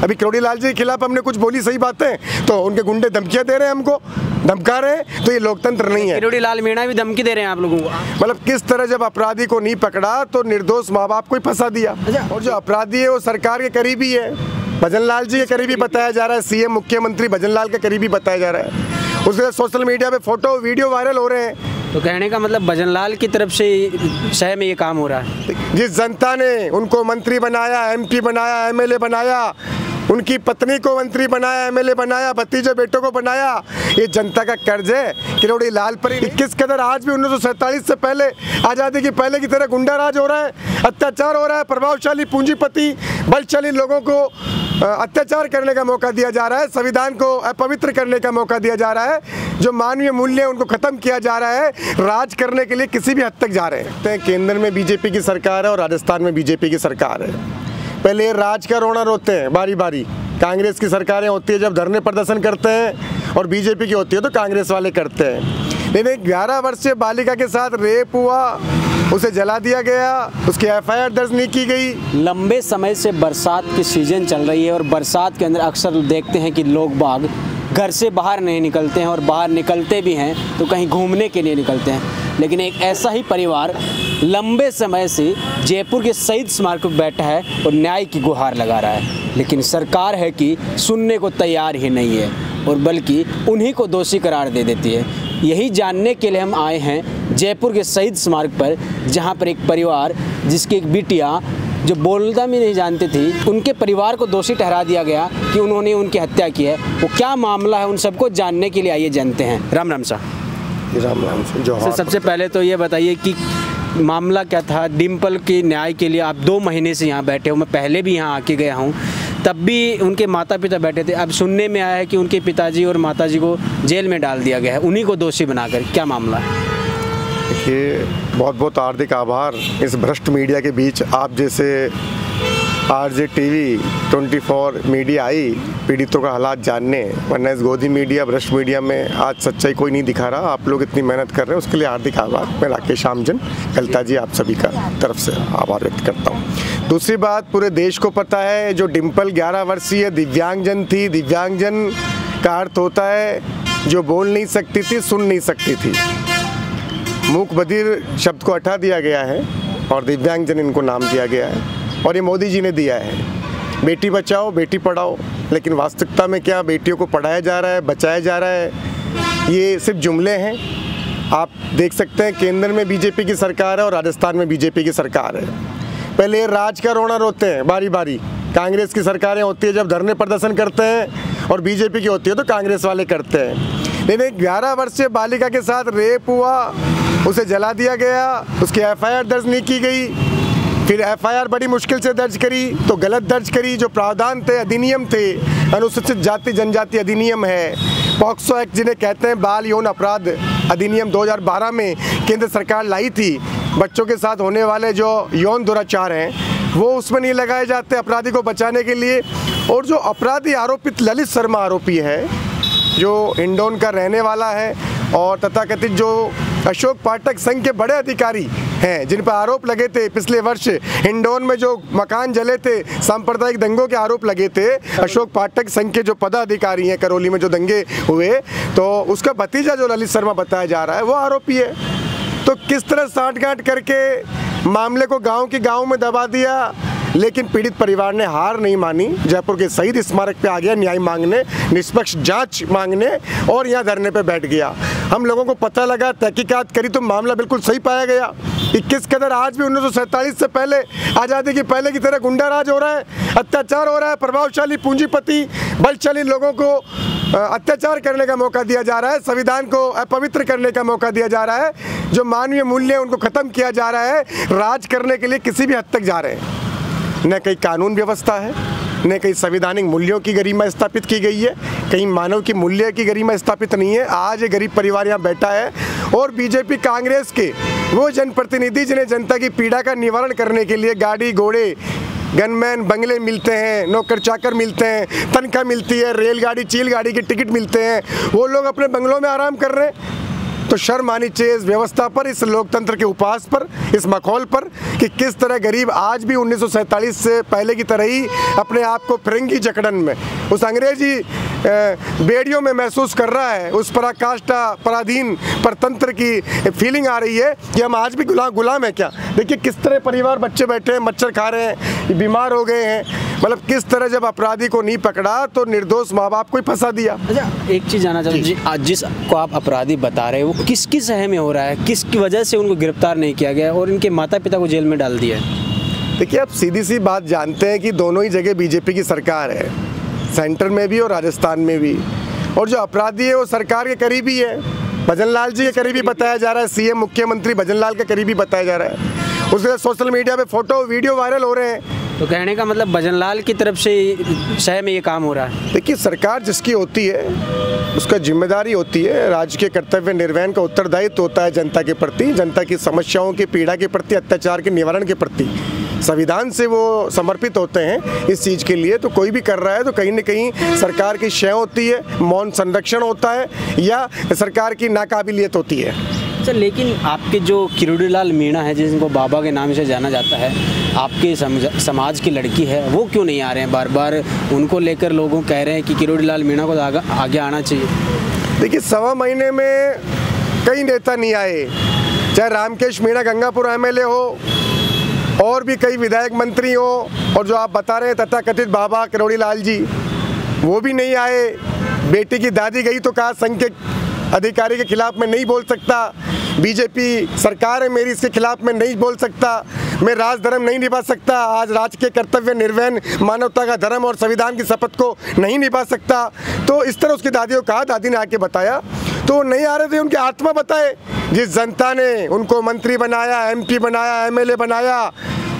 अभी किरोड़ी लाल जी के खिलाफ हमने कुछ बोली सही बातें तो उनके गुंडे धमकियां दे रहे हैं, हमको धमका रहे हैं, तो ये लोकतंत्र नहीं है। किरोड़ी लाल मीणा भी धमकी दे रहे हैं आप लोगों को। मतलब किस तरह जब अपराधी को नहीं पकड़ा तो निर्दोष माँ बाप को ही फंसा दिया, और जो अपराधी है वो सरकार के करीबी है, भजन लाल जी के करीबी बताया जा रहा है, सीएम मुख्यमंत्री भजन लाल के करीबी बताया जा रहा है। उसके सोशल मीडिया पे फोटो वीडियो वायरल हो रहे हैं। तो कहने का मतलब भजन लाल की तरफ से शहर में ये काम हो रहा है। जिस जनता ने उनको मंत्री बनाया, एमपी बनाया, एमएलए बनाया, उनकी पत्नी को मंत्री बनाया, एमएलए बनाया, भतीजे बेटों को बनाया, ये जनता का कर्ज है किरोड़ी लाल पर ही। किस कदर आज भी 1947 से पहले, आज़ादी की पहले की तरह गुंडा राज हो रहा है, अत्याचार हो रहा है, प्रभावशाली पूंजीपति बलशाली लोगों को अत्याचार करने का मौका दिया जा रहा है, संविधान को अपवित्र करने का मौका दिया जा रहा है, जो मानवीय मूल्य है उनको खत्म किया जा रहा है, राज करने के लिए किसी भी हद तक जा रहे हैं। केंद्र में बीजेपी की सरकार है और राजस्थान में बीजेपी की सरकार है। पहले राज का रोना रोते हैं बारी बारी, कांग्रेस की सरकारें होती है जब धरने प्रदर्शन करते हैं, और बीजेपी की होती है तो कांग्रेस वाले करते हैं। लेकिन 11 वर्षीय बालिका के साथ रेप हुआ, उसे जला दिया गया, उसकी एफआईआर दर्ज नहीं की गई। लंबे समय से बरसात की सीजन चल रही है और बरसात के अंदर अक्सर देखते हैं कि लोग बाग घर से बाहर नहीं निकलते हैं, और बाहर निकलते भी हैं तो कहीं घूमने के लिए निकलते हैं। लेकिन एक ऐसा ही परिवार लंबे समय से जयपुर के शहीद स्मारक पर बैठा है और न्याय की गुहार लगा रहा है, लेकिन सरकार है कि सुनने को तैयार ही नहीं है, और बल्कि उन्हीं को दोषी करार दे देती है। यही जानने के लिए हम आए हैं जयपुर के शहीद स्मारक पर, जहां पर एक परिवार जिसकी एक बिटिया जो बोलना भी नहीं जानती थी, उनके परिवार को दोषी ठहरा दिया गया कि उन्होंने उनकी हत्या की है। वो क्या मामला है उन सबको जानने के लिए आइए जानते हैं। राम राम साहब। राम राम जो सबसे पहले तो ये बताइए कि मामला क्या था। डिम्पल की न्याय के लिए आप 2 महीने से यहाँ बैठे हो, मैं पहले भी यहाँ आके गया हूँ, तब भी उनके माता पिता बैठे थे। अब सुनने में आया है कि उनके पिताजी और माताजी को जेल में डाल दिया गया है, उन्हीं को दोषी बनाकर। क्या मामला है? देखिए, बहुत बहुत हार्दिक आभार इस भ्रष्ट मीडिया के बीच आप जैसे आरजे टीवी 24 मीडिया आई पीड़ितों का हालात जानने, वरना इस गोदी मीडिया भ्रष्ट मीडिया में आज सच्चाई कोई नहीं दिखा रहा। आप लोग इतनी मेहनत कर रहे हैं, उसके लिए हार्दिक आभार। मैं राकेश आमजन कलता जी आप सभी का तरफ से आभार व्यक्त करता हूँ। दूसरी बात, पूरे देश को पता है जो डिम्पल 11 वर्षीय दिव्यांगजन थी, दिव्यांगजन का अर्थ होता है जो बोल नहीं सकती थी, सुन नहीं सकती थी। मूक बधिर शब्द को हटा दिया गया है और दिव्यांगजन इनको नाम दिया गया है, और ये मोदी जी ने दिया है। बेटी बचाओ बेटी पढ़ाओ, लेकिन वास्तविकता में क्या बेटियों को पढ़ाया जा रहा है, बचाया जा रहा है, ये सिर्फ जुमले हैं। आप देख सकते हैं केंद्र में बीजेपी की सरकार है और राजस्थान में बीजेपी की सरकार है। पहले राज का रोना रोते हैं बारी बारी, कांग्रेस की सरकारें होती है जब धरने प्रदर्शन करते हैं, और बीजेपी की होती है तो कांग्रेस वाले करते हैं। लेकिन 11 वर्षीय बालिका के साथ रेप हुआ, उसे जला दिया गया, उसकी एफआईआर दर्ज नहीं की गई, फिर एफआईआर बड़ी मुश्किल से दर्ज करी तो गलत दर्ज करी। जो प्रावधान थे, अधिनियम थे, अनुसूचित जाति जनजाति अधिनियम है, पॉक्सो एक्ट जिन्हें कहते हैं, बाल यौन अपराध अधिनियम 2012 में केंद्र सरकार लाई थी। बच्चों के साथ होने वाले जो यौन दुराचार हैं वो उसमें नहीं लगाए जाते अपराधी को बचाने के लिए। और जो अपराधी आरोपित ललित शर्मा आरोपी है, जो हिंडौन का रहने वाला है, और तथाकथित जो अशोक पाठक संघ के बड़े अधिकारी हैं जिन पर आरोप लगे थे पिछले वर्ष हिंडौन में जो मकान जले थे, सांप्रदायिक दंगों के आरोप लगे थे, अशोक पाठक संघ के जो पदाधिकारी हैं, करौली में जो दंगे हुए, तो उसका भतीजा जो ललित शर्मा बताया जा रहा है वो आरोपी है। तो किस तरह साठगांठ करके मामले को गांव के गांव में दबा दिया, लेकिन पीड़ित परिवार ने हार नहीं मानी, जयपुर के शहीद स्मारक पे आ गया न्याय मांगने, निष्पक्ष जांच मांगने, और यहाँ धरने पे बैठ गया। हम लोगों को पता लगा, तहकीकात करी तो मामला बिल्कुल सही पाया गया। 21 कदर आज भी 1947 से पहले, आज़ादी की पहले की तरह गुंडा राज हो रहा है, अत्याचार हो रहा है, प्रभावशाली पूंजीपति बलशाली लोगों को अत्याचार करने का मौका दिया जा रहा है, संविधान को अपवित्र करने का मौका दिया जा रहा है, जो मानवीय मूल्य उनको खत्म किया जा रहा है, राज करने के लिए किसी भी हद तक जा रहे हैं। न कहीं कानून व्यवस्था है, न कहीं संवैधानिक मूल्यों की गरिमा स्थापित की गई है, कहीं मानव की मूल्य की गरिमा स्थापित नहीं है। आज ये गरीब परिवार यहाँ बैठा है, और बीजेपी कांग्रेस के वो जनप्रतिनिधि जिन्हें जनता की पीड़ा का निवारण करने के लिए गाड़ी घोड़े, गनमैन, बंगले मिलते हैं, नौकर चाकर मिलते हैं, तनख्वाह मिलती है, रेलगाड़ी चील गाड़ी के टिकट मिलते हैं, वो लोग अपने बंगलों में आराम कर रहे हैं। तो शर्म आनी चाहिए इस व्यवस्था पर, इस लोकतंत्र के उपहास पर, इस मखौल पर कि किस तरह गरीब आज भी 1947 से पहले की तरह ही अपने आप को फिरंगी जकड़न में, उस अंग्रेजी बेड़ियों में महसूस कर रहा है, उस पराकाष्ठा पराधीन परतंत्र की फीलिंग आ रही है कि हम आज भी गुलाम है क्या। देखिए किस तरह परिवार बच्चे बैठे हैं, मच्छर खा रहे हैं, बीमार हो गए हैं, मतलब किस तरह जब अपराधी को नहीं पकड़ा तो निर्दोष माँ बाप को ही फंसा दिया। अच्छा, एक चीज़ जानना चाहता हूँ, आज जिसको आप अपराधी बता रहे हैं वो किसकी सह में हो रहा है, किसकी वजह से उनको गिरफ्तार नहीं किया गया और इनके माता पिता को जेल में डाल दिया है? देखिए आप सीधी सी बात जानते हैं कि दोनों ही जगह बीजेपी की सरकार है, सेंटर में भी और राजस्थान में भी, और जो अपराधी है वो सरकार के करीबी है, भजन लाल जी के करीबी बताया जा रहा है, सीएम मुख्यमंत्री भजन लाल के करीबी बताया जा रहा है, उसके सोशल मीडिया पे फोटो वीडियो वायरल हो रहे हैं। तो कहने का मतलब भजन लाल की तरफ से शहर में ये काम हो रहा है। देखिए सरकार जिसकी होती है उसका जिम्मेदारी होती है, राज्य के कर्तव्य निर्वहन का उत्तरदायित्व होता है जनता के प्रति, जनता की समस्याओं की पीड़ा के प्रति, अत्याचार के निवारण के प्रति, संविधान से वो समर्पित होते हैं इस चीज़ के लिए। तो कोई भी कर रहा है तो कहीं न कहीं सरकार की शय होती है, मौन संरक्षण होता है या सरकार की नाकाबिलियत होती है। अच्छा, लेकिन आपके जो किरोड़ीलाल मीणा है जिनको बाबा के नाम से जाना जाता है, आपके समाज की लड़की है, वो क्यों नहीं आ रहे हैं? बार बार उनको लेकर लोगों कह रहे हैं कि किरोड़ीलाल मीणा को आगे आना चाहिए। देखिए 1.25 महीने में कई नेता नहीं आए, चाहे रामकेश मीणा गंगापुर एमएलए हो और भी कई विधायक मंत्री हो, और जो आप बता रहे हैं तथाकथित बाबा किरोड़ीलाल जी, वो भी नहीं आए। बेटी की दादी गई तो कहा संघ के अधिकारी के खिलाफ मैं नहीं बोल सकता, बीजेपी सरकार है मेरी, इसके खिलाफ मैं नहीं बोल सकता, मैं राज धर्म नहीं निभा सकता, आज राज्य के कर्तव्य निर्वहन, मानवता का धर्म और संविधान की शपथ को नहीं निभा सकता। तो इस तरह उसकी दादी को कहा, दादी ने आके बताया, तो नहीं आ रहे थे। उनकी आत्मा बताए, जिस जनता ने उनको मंत्री बनाया, एमपी बनाया, एमएलए बनाया,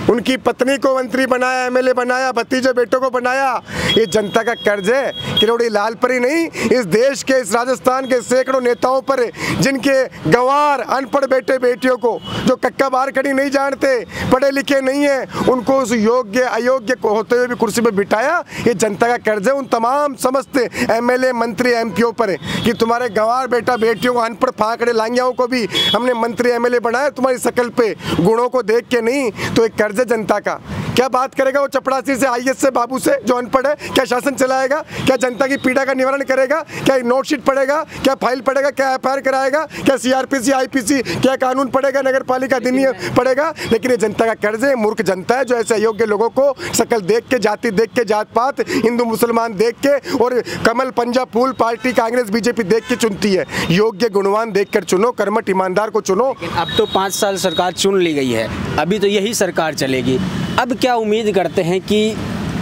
उनकी पत्नी को मंत्री बनाया, एमएलए बनाया, भतीजे बेटों को बनाया, ये जनता का कर्ज है किरोड़ीलाल पर ही नहीं, इस देश के, इस राजस्थान के सैकड़ों नेताओं पर, जिनके गंवार अनपढ़ बेटे बेटियों को, जो कक्का बार खड़ी नहीं जानते, पढ़े लिखे नहीं है, उनको उस योग्य अयोग्य होते हुए भी कुर्सी पर बिठाया। ये जनता का कर्ज है उन तमाम समस्त एमएलए मंत्री एमपीओ पर कि तुम्हारे गंवार बेटा बेटियों को, अनपढ़ फाकड़े लांगियाओं को भी हमने मंत्री एमएलए बनाया, तुम्हारी शकल पे गुणों को देख के नहीं। तो एक कर्ज जनता का। क्या बात करेगा वो चपड़ासी से, आईएएस से, बाबू से जो अनपढ़ है? क्या शासन चलाएगा? क्या जनता की पीड़ा का निवारण करेगा? क्या नोटशीट पढ़ेगा? क्या फाइल पढ़ेगा? क्या एफआईआर कराएगा? क्या सीआरपीसी आईपीसी क्या कानून पढ़ेगा? नगर पालिका अधिनियम पढ़ेगा? लेकिन ये जनता का कर्ज है, मूर्ख जनता है जो ऐसे अयोग्य लोगों को शकल देख के, जाति देख के, जात पात, हिंदू मुसलमान देख के और कमल पंजाब फूल पार्टी कांग्रेस बीजेपी देख के चुनती है। योग्य गुणवान देख कर चुनो, कर्मठ ईमानदार को चुनो। अब तो 5 साल सरकार चुन ली गई है, अभी तो यही सरकार चलेगी। अब क्या उम्मीद करते हैं कि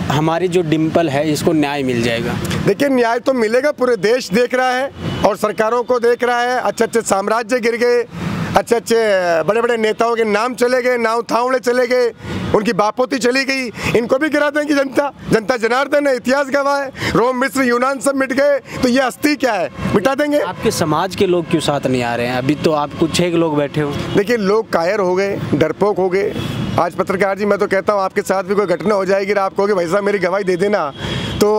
हमारी जो डिम्पल है इसको न्याय मिल जाएगा? देखिए न्याय तो मिलेगा, पूरे देश देख रहा है और सरकारों को देख रहा है। अच्छे अच्छे साम्राज्य गिर गए, अच्छे अच्छे बड़े बड़े नेताओं के नाम चले गए, नाव थावड़े चले गए, उनकी बापोती चली गई, इनको भी गिरा देंगी जनता। जनता जनार्दन है, इतिहास गवाह है, रोम मिस्र यूनान सब मिट गए, तो ये हस्ती क्या है, मिटा देंगे। आपके समाज के लोग क्यों साथ नहीं आ रहे हैं? अभी तो आप कुछ 6 लोग बैठे हो। देखिए लोग कायर हो गए, डरपोक हो गए। आज पत्रकार जी मैं तो कहता हूँ आपके साथ भी कोई घटना हो जाएगी, आप कहोगे भाई साहब मेरी गवाही दे देना, तो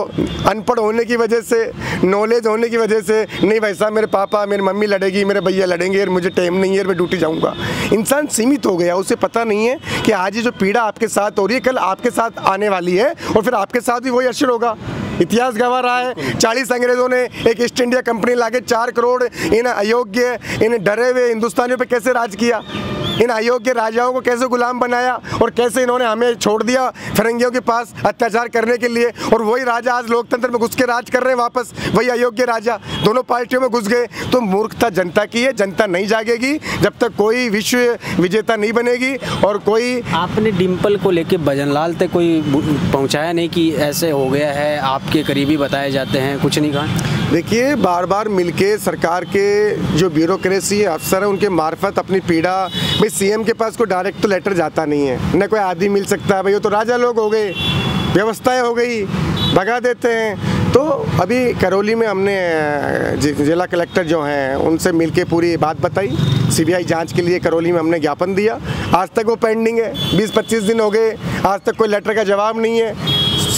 अनपढ़ होने की वजह से, नॉलेज होने की वजह से, नहीं भाई साहब मेरे पापा मेरी मम्मी लड़ेगी, मेरे भैया लड़ेंगे और मुझे टाइम नहीं है, मैं ड्यूटी जाऊँगा। इंसान सीमित हो गया, उसे पता नहीं है कि आज ये जो पीड़ा आपके साथ हो रही है कल आपके साथ आने वाली है और फिर आपके साथ भी वही असर होगा। इतिहास गवाह रहा है, 40 अंग्रेजों ने एक ईस्ट इंडिया कंपनी लाके 4 करोड़ इन अयोग्य, इन डरे हुए हिंदुस्तानियों पे कैसे राज किया, इन अयोग्य राजाओं को कैसे गुलाम बनाया और कैसे इन्होंने हमें छोड़ दिया फिरंगियों के पास अत्याचार करने के लिए, और वही राजा आज लोकतंत्र में घुस के राज कर रहे हैं वापस, वही अयोग्य राजा दोनों पार्टियों में घुस गए। तो मूर्खता जनता की है, जनता नहीं जागेगी जब तक कोई विश्व विजेता नहीं बनेगी। और कोई आपने डिम्पल को लेके भजनलाल तक कोई पहुँचाया नहीं कि ऐसे हो गया है, आपके करीबी बताए जाते हैं, कुछ नहीं कहा? देखिए बार बार मिलके सरकार के जो ब्यूरोक्रेसी है, अफसर है, उनके मार्फत अपनी पीड़ा, भाई सीएम के पास कोई डायरेक्ट तो लेटर जाता नहीं है, न कोई आदमी मिल सकता है, भाई वो तो राजा लोग हो गए, व्यवस्थाएं हो गई, भगा देते हैं। तो अभी करौली में हमने जिला कलेक्टर जो हैं उनसे मिलके पूरी बात बताई, सीबीआई जांच के लिए करौली में हमने ज्ञापन दिया। आज तक वो पेंडिंग है, 20-25 दिन हो गए, आज तक कोई लेटर का जवाब नहीं है।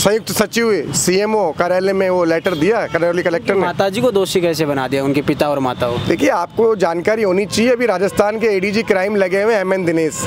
संयुक्त सचिव CMO कार्यालय में वो लेटर दिया करौली कलेक्टर ने। माताजी को दोषी कैसे बना दिया, उनके पिता और माता को? देखिए, आपको जानकारी होनी चाहिए, अभी राजस्थान के ADG क्राइम लगे हुए MN दिनेश,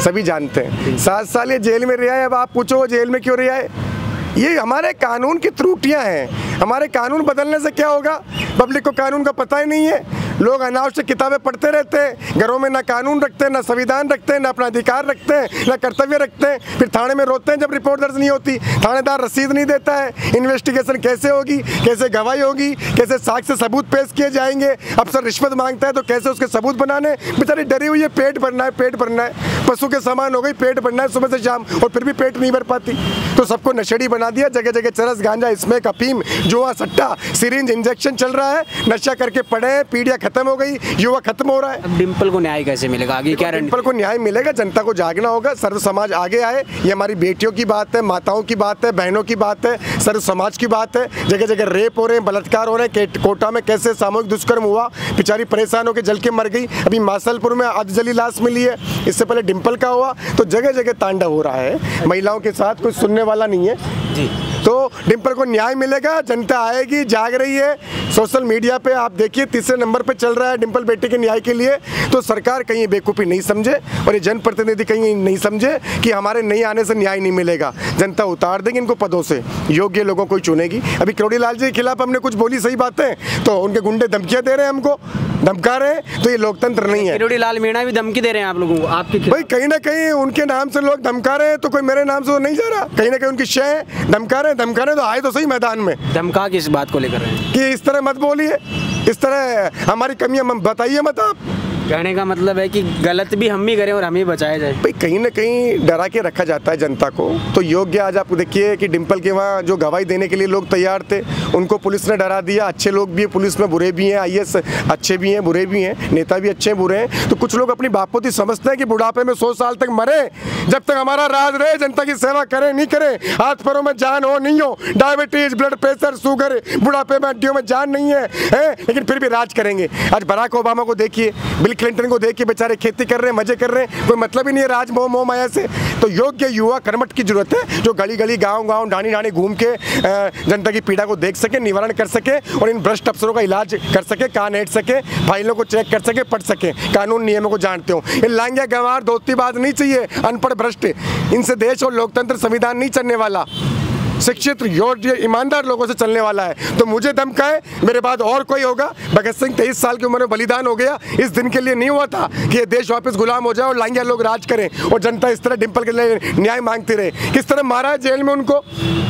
सभी जानते हैं। 7 साल ये जेल में रहा है। अब आप पूछो वो जेल में क्यों रहा है? ये हमारे कानून की त्रुटियां हैं। हमारे कानून बदलने से क्या होगा? पब्लिक को कानून का पता ही नहीं है। लोग अनावश्यक किताबें पढ़ते रहते हैं, घरों में ना कानून रखते हैं, ना संविधान रखते हैं, ना अपना अधिकार रखते हैं, ना कर्तव्य रखते हैं। फिर थाने में रोते हैं जब रिपोर्ट दर्ज नहीं होती, थानेदार रसीद नहीं देता है। इन्वेस्टिगेशन कैसे होगी, कैसे गवाही होगी, कैसे साक्ष्य सबूत पेश किए जाएंगे? अफसर रिश्वत मांगता है तो कैसे उसके सबूत बनाने? बेचारी डरी हुई है, पेट भरना है, पेट भरना है। पशु के समान हो गई, पेट भरना है सुबह से शाम, और फिर भी पेट नहीं भर पाती। तो सबको नशेड़ी बना दिया। जगह जगह चरस, गांजा, स्मैक, अफीम, जुआ, सट्टा, सिरिंज, इंजेक्शन चल रहा है। नशा करके पड़े हैं, पीढ़ियां खत्म हो गई, युवा खत्म हो रहा है। अब डिम्पल को न्याय कैसे मिलेगा? आगे क्या डिम्पल को न्याय मिलेगा? जनता को जागना होगा, सर्व समाज आगे आए। ये हमारी बेटियों की बात है, माताओं की बात है, बहनों की बात है, सर्व समाज की बात है। जगह जगह रेप हो रहे हैं, बलात्कार हो रहे हैं। कोटा में कैसे सामूहिक दुष्कर्म हुआ, बेचारी परेशान होकर जल के मर गई। अभी मासलपुर में अधजली लाश मिली है, इससे पहले डिम्पल का हुआ। तो जगह जगह तांडव हो रहा है महिलाओं के साथ, कोई सुनने वाला नहीं है जी। तो डिम्पल को न्याय मिलेगा, जनता आएगी, जाग रही है। सोशल मीडिया पे आप देखिए 3रे नंबर पे चल रहा है डिम्पल बेटी के न्याय के लिए। तो सरकार कहीं बेवकूफ़ी नहीं समझे और ये जनप्रतिनिधि कहीं नहीं समझे कि हमारे नहीं आने से न्याय नहीं मिलेगा। जनता उतार देगी इनको पदों से, योग्य लोगों को ही चुनेगी। अभी करोड़ी लाल जी के खिलाफ हमने कुछ बोली सही बातें, तो उनके गुंडे धमकियाँ दे रहे हैं, हमको धमका रहे हैं। तो ये लोकतंत्र नहीं है। करोड़ी लाल मीणा भी धमकी दे रहे हैं आप लोगों को, आपके भाई कहीं ना कहीं उनके नाम से लोग धमका रहे हैं, तो कोई मेरे नाम से वो नहीं जा रहा। कहीं ना कहीं उनकी शय धमका रहे तो आए तो सही मैदान में। धमका किस बात को लेकर रहे हैं कि इस तरह मत बोलिए, इस तरह हमारी कमियां बताइए मत आप। कहने का मतलब है कि गलत भी हम ही करें और हम ही बचाया जाए। भाई कहीं ना कहीं डरा के रखा जाता है जनता को। तो योग्य आज आप देखिए कि डिम्पल के वहाँ जो गवाही देने के लिए लोग तैयार थे, उनको पुलिस ने डरा दिया। अच्छे लोग भी हैं पुलिस में, बुरे भी हैं, IAS अच्छे भी हैं, बुरे भी हैं, नेता भी अच्छे बुरे हैं। तो कुछ लोग अपनी बापोती समझते हैं कि बुढ़ापे में 100 साल तक मरे, जब तक हमारा राज रहे, जनता की सेवा करें नहीं करें, हाथ पैरों में जान हो नहीं हो, डायबिटीज, ब्लड प्रेशर, शुगर, बुढ़ापे में हड्डियों में जान नहीं है, लेकिन फिर भी राज करेंगे। आज बराक ओबामा को देखिए, बिल क्लिंटन को देखिए, बेचारे खेती कर रहे हैं, मजे कर रहे हैं, कोई मतलब ही नहीं है राज मोह माया से। तो योग्य युवा कर्मठ की जरूरत है, जो गली गली, गांव गांव, ढाणी ढाणी घूम के जनता की पीड़ा को देख सके, निवारण कर सके और इन भ्रष्ट अफसरों का इलाज कर सके, कान ऐंठ सके, फाइलों को चेक कर सके, पढ़ सके, कानून नियमों को जानते हो। ये लांगिया गंवार दोस्ती बात नहीं चाहिए, अनपढ़ भ्रष्ट, इनसे देश और लोकतंत्र संविधान नहीं चलने वाला। शिक्षित, योग्य, ईमानदार लोगों से चलने वाला है। तो मुझे धमकाए, मेरे बाद और कोई होगा। भगत सिंह 23 साल की उम्र में बलिदान हो गया, इस दिन के लिए नहीं हुआ था कि ये देश वापस गुलाम हो जाए और लांगिया लोग राज करें और जनता इस तरह डिम्पल के लिए न्याय मांगती रहे। किस तरह मारा है जेल में उनको,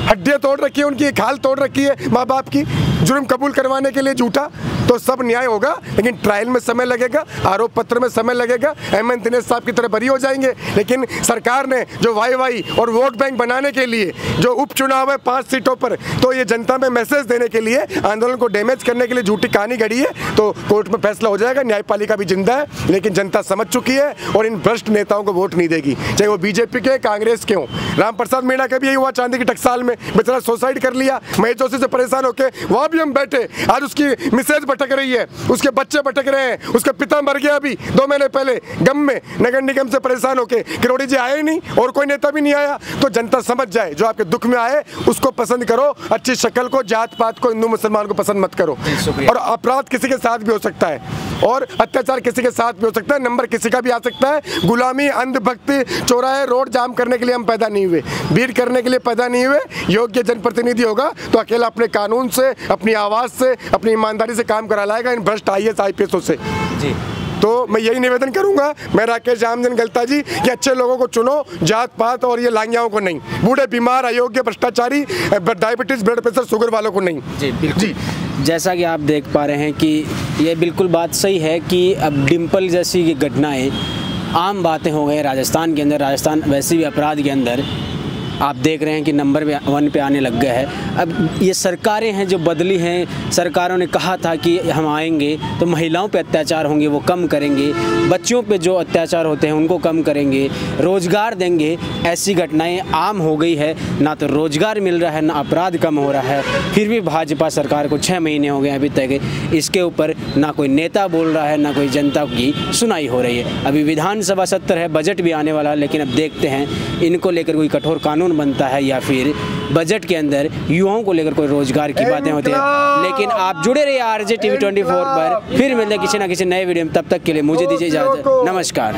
हड्डियाँ तोड़ रखी है उनकी, खाल तोड़ रखी है माँ बाप की, जुर्म कबूल करवाने के लिए झूठा। तो सब न्याय होगा, लेकिन ट्रायल में समय लगेगा, आरोप पत्र में समय लगेगा। MN दिनेश साहब की तरह बरी हो जाएंगे। लेकिन सरकार ने जो वाई और वोट बैंक बनाने के लिए जो उपचुनाव है 5 सीटों पर, तो ये जनता में मैसेज देने के लिए, आंदोलन को डैमेज करने के लिए झूठी कहानी गढ़ी है। तो कोर्ट में फैसला हो जाएगा, न्यायपालिका भी जिंदा है, लेकिन जनता समझ चुकी है और इन भ्रष्ट नेताओं को वोट नहीं देगी, चाहे वो BJP के, कांग्रेस के हों। रामप्रसाद मीणा का भी यही हुआ चांदी की टकसाल में, बेचारा सुसाइड कर लिया, महेश जोशी से परेशान होकर वहाँ भी हम बैठे। आज उसकी मिसेज भटक रही है, उसके बच्चे भटक रहे हैं, उसका पिता मर गया अभी 2 महीने पहले गम में, नगर निगम से परेशान होके। किरोड़ी जी आए ही नहीं और कोई नेता भी नहीं आया। तो जनता समझ जाए, जो आपके दुख में आए उसको पसंद करो, अच्छी शक्ल को, जात पात को, हिंदू मुसलमान को पसंद मत करो। और अपराध किसी के साथ भी हो सकता है और अत्याचार किसी के साथ भी हो सकता है, नंबर किसी का भी आ सकता है। गुलामी, अंधभक्ति, चौराहे, रोड जाम करने के लिए हम पैदा नहीं हुए, भीड़ करने के लिए पैदा नहीं हुए। योग्य जनप्रतिनिधि होगा तो अकेला अपने कानून से, अपनी आवाज़ से, अपनी ईमानदारी से काम करा लाएगा इन भ्रष्ट IAS IPS से जी। तो मैं यही निवेदन करूंगा, मैं राकेश रामजन गलता जी, कि अच्छे लोगों को चुनो, जात पात और ये लांगियाओं को नहीं, बूढ़े, बीमार, अयोग्य, भ्रष्टाचारी, डायबिटीज, ब्लड प्रेशर, शुगर वालों को नहीं जी। बिल्कुल जी। जैसा कि आप देख पा रहे हैं कि ये बिल्कुल बात सही है कि अब डिम्पल जैसी घटनाएं आम बातें हो गए राजस्थान के अंदर। राजस्थान वैसे भी अपराध के अंदर आप देख रहे हैं कि नंबर 1 पे आने लग गया है। अब ये सरकारें हैं जो बदली हैं, सरकारों ने कहा था कि हम आएंगे तो महिलाओं पे अत्याचार होंगे वो कम करेंगे, बच्चों पे जो अत्याचार होते हैं उनको कम करेंगे, रोज़गार देंगे। ऐसी घटनाएं आम हो गई है, ना तो रोज़गार मिल रहा है, ना अपराध कम हो रहा है। फिर भी भाजपा सरकार को 6 महीने हो गए अभी तक, इसके ऊपर ना कोई नेता बोल रहा है, ना कोई जनता की सुनाई हो रही है। अभी विधानसभा सत्र है, बजट भी आने वाला है, लेकिन अब देखते हैं इनको लेकर कोई कठोर कानून बनता है या फिर बजट के अंदर युवाओं को लेकर कोई रोजगार की बातें होती हैं। लेकिन आप जुड़े रहिए RJ TV 24 पर, फिर मिलते हैं किसी ना किसी नए वीडियो में। तब तक के लिए मुझे दीजिए इजाज़त, नमस्कार।